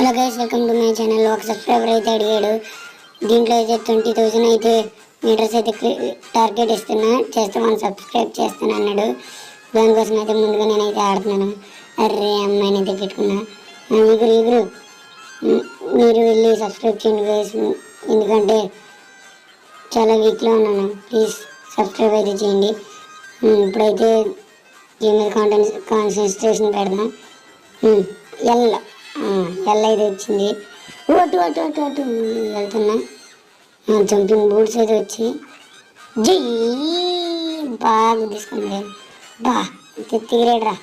Hello guys, welcome to my channel. ఒక subscriber అయితే అడిగాడు. దీంట్లో అయితే 20,000 అయితే మీటర్స్ అయితే టార్గెట్ ఇస్తున్నా, చేస్తే 1 సబ్స్క్రైబ్ చేస్తాను అన్నాడు. దానికోసం అయితే ముందుగా నేనైతే ఆడుతున్నాను. అర్రే అమ్మాయిని అయితే పెట్టుకున్నా. ఎగురు మీరు వెళ్ళి సబ్స్క్రైబ్ చేయండి గైస్, ఎందుకంటే చాలా వీక్లో ఉన్నాను. ప్లీజ్ సబ్స్క్రైబ్ అయితే చేయండి. ఇప్పుడైతే దీని మీద కాన్సన్ట్రేషన్ పెడదాం. ఎల్ అయితే వచ్చింది. అటు అటు అటు అటు వెళ్తున్నా. జంపింగ్ బూట్స్ అయితే వచ్చి జై బాగా తీసుకుంది. బా తీరేడ్రా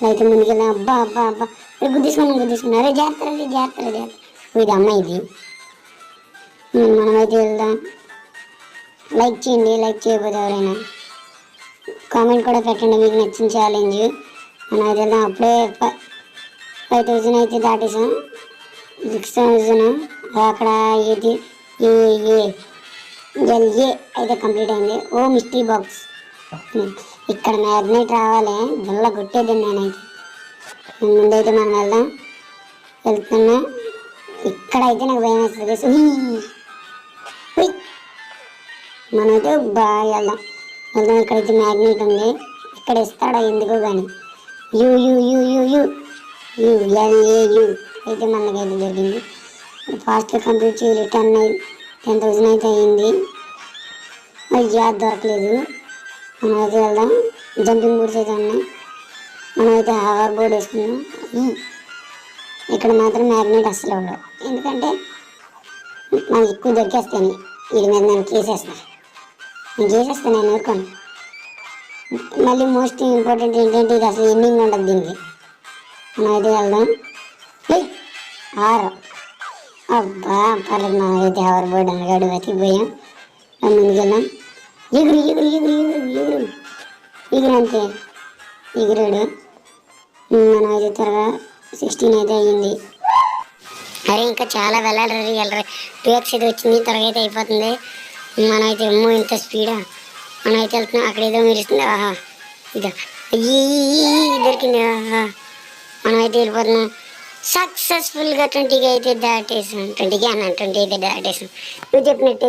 అయితే ముందుకెళ్ళా. అబ్బా అబ్బా అబ్బా గుద్దేసుకున్నా. అరే జాగ్రత్త. ఇది అమ్మాయిది. మనమైతే వెళ్దాం. లైక్ చేయండి, లైక్ చేయకపోతే ఎవరైనా కామెంట్ కూడా పెట్టండి మీకు నచ్చిన ఛాలెంజ్. మనం అయితే వెళ్దాం. అప్పుడే 5,000 అయితే దాటేసాం. 6,000 అక్కడ ఏది ఎల్ఏ అయితే కంప్లీట్ అయింది. ఓ మిస్టరీ బాక్స్. ఇక్కడ మ్యాగ్నెట్ రావాలి, దొల్ల కొట్టేది నేనైతే. ముందైతే మనం వెళ్తున్నా. ఇక్కడైతే నాకు భయం వేస్తుంది. మనమైతే బాగా వెళ్దాం. ఇక్కడైతే మ్యాగ్నెట్ ఉంది. ఇక్కడ ఇస్తాడా ఎందుకో కానీ. యుఎల్ఏయు అయితే మనకైతే దొరికింది. ఫాస్ట్గా కంప్లీట్ చేయాలి. 10,000 అయితే అయింది. అయ్యా దొరకలేదు. మనమైతే వెళ్దాం. జంపింగ్ బోర్డ్స్ అయితే ఉన్నాయి. మనమైతే హవర్ బోర్డ్ వేసుకున్నాం. ఇక్కడ మాత్రం మ్యాగ్నెట్ అస్సలు ఉండవు, ఎందుకంటే మనకి ఎక్కువ దొరికేస్తాను. వీడి మీద నేను కేసేస్తాను. నేను ఊరుకోను. మళ్ళీ మోస్ట్ ఇంపార్టెంట్ ఏంటంటే ఇది అసలు ఎండింగ్ ఉండదు దీనికి. మనం అయితే వెళ్దాం. 6 అబ్బా పర్లేదు. మనం అయితే హవర్ బోర్డ్ అనగాడు బతికిపోయాం. ముందుకెళ్ళాం. ఎగురు అంతే ఎగురాడు. మనం అయితే త్వరగా 16 అయితే అయ్యింది. అరే ఇంకా చాలా వెళ్ళాలి. 2x అయితే వచ్చింది. త్వరగా అయితే అయిపోతుంది. మనమైతే ఇంత స్పీడా మనమైతే వెళ్తున్నాం. అక్కడ ఏదో మెరుస్తుంది. ఆహా ఇదా దొరికింది. మనమైతే వెళ్ళిపోతున్నాం. సక్సెస్ఫుల్గా 20కి అయితే దాటేసాం. 20కి అన్నా 20 అయితే దాటేసాం. నువ్వు చెప్పినట్టు